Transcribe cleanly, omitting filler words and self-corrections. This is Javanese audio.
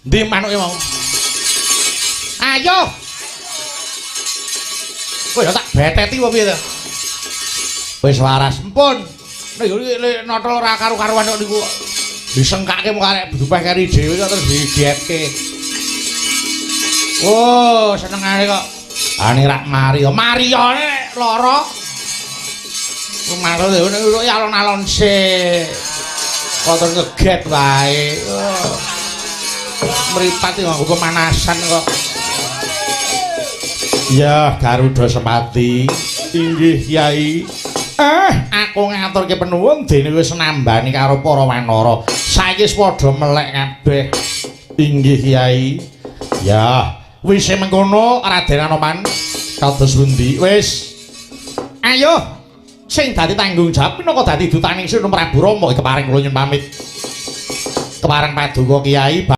Ndi manuke mau? Ayo. Kowe ya tak beteti apa piye to? Wis waras, empun. Nek nata ora karu-karuan kok niku. Disengkake mung arek budupeh keri dhewe kok terus didietke. Oh, senengane kok. Ane rak Mario. Marione lara. Rumah lho ya alon-alon sik. Kotor ngeget wae. Mripat nganggo pemanasan kok. Ya, Garuda Semati. Inggih, Kyai. Aku ngaturke penuwun dene wis nambani karo para wanara. Saiki wis padha melek kabeh. Inggih, Kyai. Ya, wis mengkono Raden Anoman. Kados pundi? Wis. Ayo. Sing dadi tanggung jawab minangka dadi dutane Sunan Prabu Rama kepareng kula nyuwun pamit. Kepareng paduka Kyai.